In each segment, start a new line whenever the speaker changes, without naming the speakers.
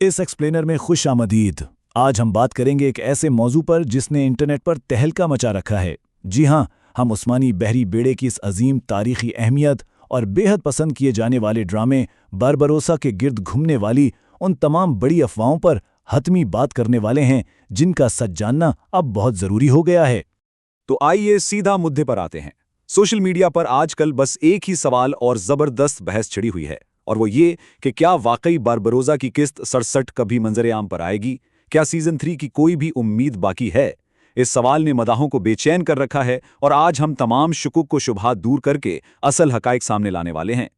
इस एक्सप्लेनर में खुश आमदीद। आज हम बात करेंगे एक ऐसे मौजू पर जिसने इंटरनेट पर तहलका मचा रखा है। जी हाँ, हम उस्मानी बहरी बेड़े की इस अजीम तारीखी अहमियत और बेहद पसंद किए जाने वाले ड्रामे बारबरोसा के गिर्द घूमने वाली उन तमाम बड़ी अफवाहों पर हतमी बात करने वाले हैं जिनका सच जानना अब बहुत ज़रूरी हो गया है।
तो आइए सीधा मुद्दे पर आते हैं। सोशल मीडिया पर आजकल बस एक ही सवाल और ज़बरदस्त बहस छिड़ी हुई है, और वो ये कि क्या वाकई बारबरोसा की किस्त 67 कभी मंजर-ए-आम पर आएगी? क्या सीजन 3 की कोई भी उम्मीद बाकी है? इस सवाल ने मदाहों को बेचैन कर रखा है, और आज हम तमाम शुकुक को शुबहात दूर करके असल हकाइक सामने लाने वाले हैं।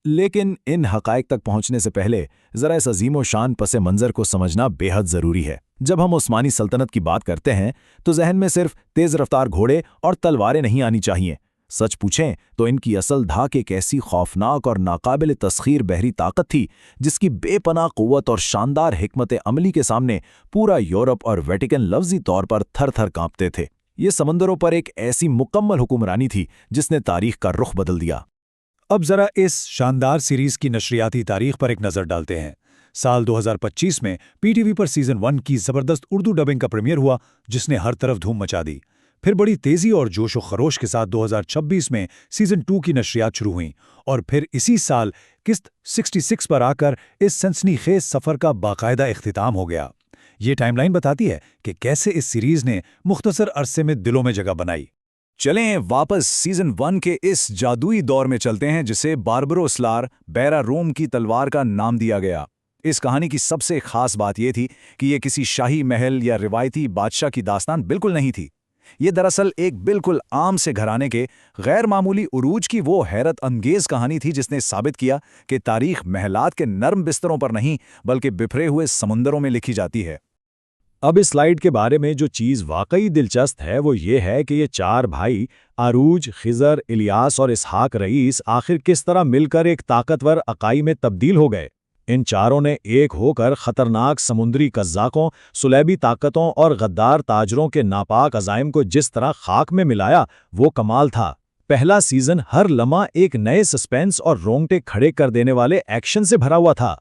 लेकिन इन हकाइक तक पहुंचने से पहले जरा इस अजीम शान पसे मंजर को समझना बेहद जरूरी है। जब हम उस्मानी सल्तनत की बात करते हैं तो जहन में सिर्फ तेज रफ्तार घोड़े और तलवारें नहीं आनी चाहिए। सच पूछें तो इनकी असल धाक एक ऐसी खौफनाक और नाकाबिल तस्खीर बहरी ताकत थी जिसकी बेपनाह कुव्वत और शानदार हिकमत अमली के सामने पूरा यूरोप और वेटिकन लफ्जी तौर पर थर थर कांपते थे। ये समंदरों पर एक ऐसी मुकम्मल हुक्मरानी थी जिसने तारीख का रुख बदल दिया।
अब जरा इस शानदार सीरीज की नशरियाती तारीख पर एक नज़र डालते हैं। साल 2025 में पीटीवी पर सीजन 1 की ज़बरदस्त उर्दू डबिंग का प्रीमियर हुआ, जिसने हर तरफ धूम मचा दी। फिर बड़ी तेज़ी और जोश व खरोश के साथ 2026 में सीजन 2 की नशरियात शुरू हुईं, और फिर इसी साल किस्त 66 पर आकर इस सनसनीखेज सफ़र का बाकायदा इख्तिताम हो गया। ये टाइमलाइन बताती है कि कैसे इस सीरीज़ ने मुख्तसर अरसे में दिलों में जगह बनाई।
चलें वापस सीजन 1 के इस जादुई दौर में चलते हैं जिसे बारबरोस्लार बैरा रोम की तलवार का नाम दिया गया। इस कहानी की सबसे खास बात यह थी कि यह किसी शाही महल या रिवायती बादशाह की दास्तान बिल्कुल नहीं थी। ये दरअसल एक बिल्कुल आम से घराने के गैर मामूली उरूज की वो हैरत अंगेज कहानी थी जिसने साबित किया कि तारीख महलात के नर्म बिस्तरों पर नहीं बल्कि बिखरे हुए समुंदरों में लिखी जाती है।
अब इस स्लाइड के बारे में जो चीज़ वाकई दिलचस्प है वो ये है कि ये चार भाई अरूज, खिजर, इलियास और इसहाक रईस आखिर किस तरह मिलकर एक ताकतवर अकाई में तब्दील हो गए। इन चारों ने एक होकर खतरनाक समुद्री कज़्ज़ाकों, सुलैबी ताकतों और गद्दार ताजरों के नापाक अज़ाइम को जिस तरह खाक में मिलाया वो कमाल था। पहला सीजन हर लम्हा एक नए सस्पेंस और रोंगटे खड़े कर देने वाले एक्शन से भरा हुआ था।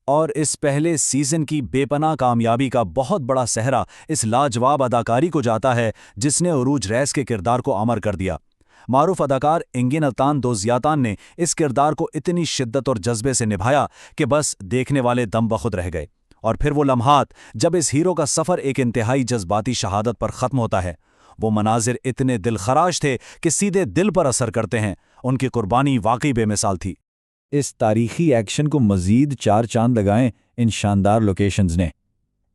और इस पहले सीजन की बेपनाह कामयाबी का बहुत बड़ा सहरा इस लाजवाब अदाकारी को जाता है जिसने उरूज रईस के किरदार को अमर कर दिया। मारूफ अदाकार इंगिन अल्तान दोज़ियातान ने इस किरदार को इतनी शिद्दत और जज्बे से निभाया कि बस देखने वाले दम बखुद रह गए। और फिर वो लम्हात जब इस हीरो का सफ़र एक इंतहाई जज्बाती शहादत पर ख़त्म होता है, वो मनाजिर इतने दिलखराश थे कि सीधे दिल पर असर करते हैं। उनकी कुर्बानी वाकई बेमिसाल थी।
इस तारीखी एक्शन को मज़ीद 4 चांद लगाएं इन शानदार लोकेशंस ने।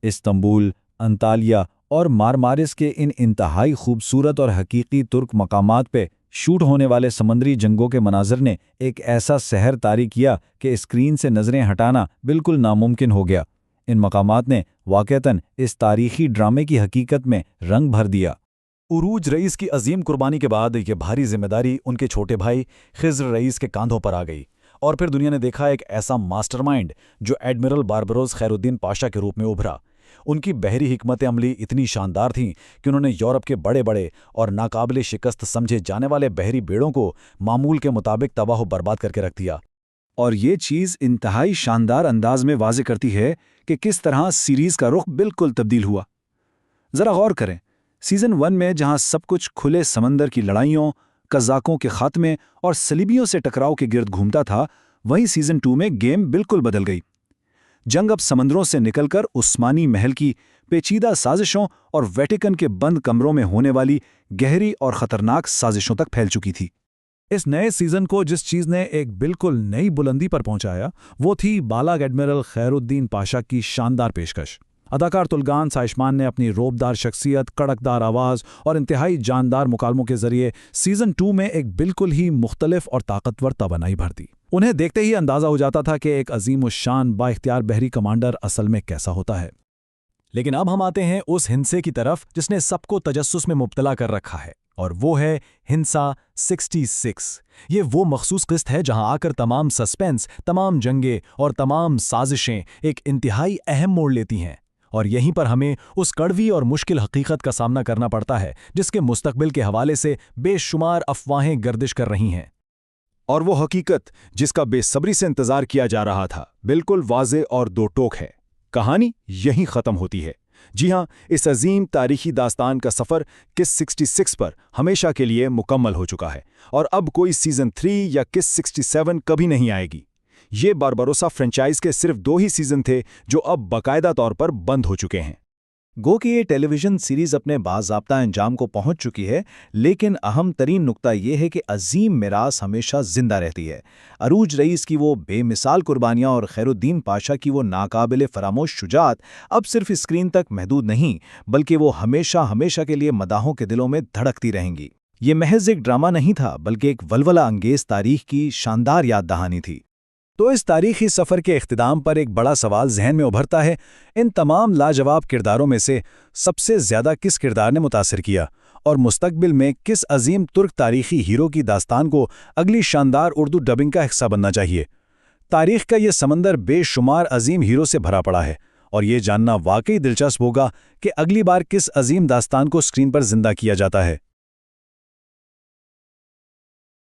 इस्तांबुल, अंतालिया और मारमारिस के इन इंतहाई खूबसूरत और हकीकी तुर्क मकामात पे शूट होने वाले समंदरी जंगों के मनाज़र ने एक ऐसा सहर तारी किया कि स्क्रीन से नज़रें हटाना बिल्कुल नामुमकिन हो गया। इन मकामात ने वाक़तन इस तारीखी ड्रामे की हकीकत में रंग भर दिया।
उरूज रईस की अजीम कुर्बानी के बाद ये भारी जिम्मेदारी उनके छोटे भाई खिज़र रईस के कांधों पर आ गई, और फिर दुनिया ने देखा एक ऐसा मास्टरमाइंड जो एडमिरल बारबरोस खैरुद्दीन पाशा के रूप में उभरा। उनकी बहरी हिकमत अमली इतनी शानदार थी कि उन्होंने यूरोप के बड़े बड़े और नाकाबिले शिकस्त समझे जाने वाले बहरी बेड़ों को मामूल के मुताबिक तबाह बर्बाद करके रख दिया।
और ये चीज़ इंतहाई शानदार अंदाज में वाज़े करती है कि किस तरह सीरीज़ का रुख बिल्कुल तब्दील हुआ। ज़रा गौर करें, सीज़न 1 में जहाँ सब कुछ खुले समंदर की लड़ाइयों, कज़ाकों के खात्मे और सलीबियों से टकराव के गिर्द घूमता था, वहीं सीज़न 2 में गेम बिल्कुल बदल गई। जंग अब समंदरों से निकलकर उस्मानी महल की पेचीदा साजिशों और वेटिकन के बंद कमरों में होने वाली गहरी और ख़तरनाक साजिशों तक फैल चुकी थी। इस नए सीज़न को जिस चीज़ ने एक बिल्कुल नई बुलंदी पर पहुंचाया वो थी बालाग एडमिरल खैरुद्दीन पाशा की शानदार पेशकश। अदाकार तुलगान साइशमान ने अपनी रोबदार शख्सियत, कड़कदार आवाज़ और इंतहाई जानदार मुकालमों के जरिए सीज़न 2 में एक बिल्कुल ही मुख्तलिफ और ताकतवर तवानाई भर दी। उन्हें देखते ही अंदाज़ा हो जाता था कि एक अजीम शान बाइख्तियार बहरी कमांडर असल में कैसा होता है। लेकिन अब हम आते हैं उस हिंसे की तरफ जिसने सबको तजस्सुस में मुब्तला कर रखा है, और वो है हिंसा 66। ये वो मखसूस किस्त है जहां आकर तमाम सस्पेंस, तमाम जंगें और तमाम साजिशें एक इंतहाई अहम मोड़ लेती हैं, और यहीं पर हमें उस कड़वी और मुश्किल हकीकत का सामना करना पड़ता है जिसके मुस्तकबिल के हवाले से बेशुमार अफवाहें गर्दिश कर रही हैं। और वो हकीकत जिसका बेसब्री से इंतजार किया जा रहा था बिल्कुल वाज़े और दो टोक है। कहानी यहीं ख़त्म होती है। जी हाँ, इस अजीम तारीखी दास्तान का सफ़र किस 66 पर हमेशा के लिए मुकम्मल हो चुका है और अब कोई सीज़न 3 या किस 67 कभी नहीं आएगी। ये बारबारोसा फ्रेंचाइज के सिर्फ 2 ही सीज़न थे जो अब बाकायदा तौर पर बंद हो चुके हैं।
गो कि ये टेलीविज़न सीरीज़ अपने बाज़ाब्ता अंजाम को पहुंच चुकी है, लेकिन अहम तरीन नुक्ता ये है कि अजीम मिरास हमेशा जिंदा रहती है। अरूज रईस की वो बेमिसाल कुर्बानियां और खैरुद्दीन पाशा की वो नाकाबिले फरामोश शुजात अब सिर्फ स्क्रीन तक महदूद नहीं, बल्कि वो हमेशा हमेशा के लिए मदाहों के दिलों में धड़कती रहेंगी। ये महज एक ड्रामा नहीं था, बल्कि एक वलवला अंगेज तारीख की शानदार याद दहानी थी।
तो इस तारीखी सफ़र के इख्तिताम पर एक बड़ा सवाल जहन में उभरता है, इन तमाम लाजवाब किरदारों में से सबसे ज़्यादा किस किरदार ने मुतासिर किया और मुस्तकबिल में किस अजीम तुर्क तारीखी हीरो की दास्तान को अगली शानदार उर्दू डबिंग का हिस्सा बनना चाहिए। तारीख का ये समंदर बेशुमार अजीम हीरो से भरा पड़ा है और ये जानना वाकई दिलचस्प होगा कि अगली बार किस अजीम दास्तान को स्क्रीन पर जिंदा किया जाता है।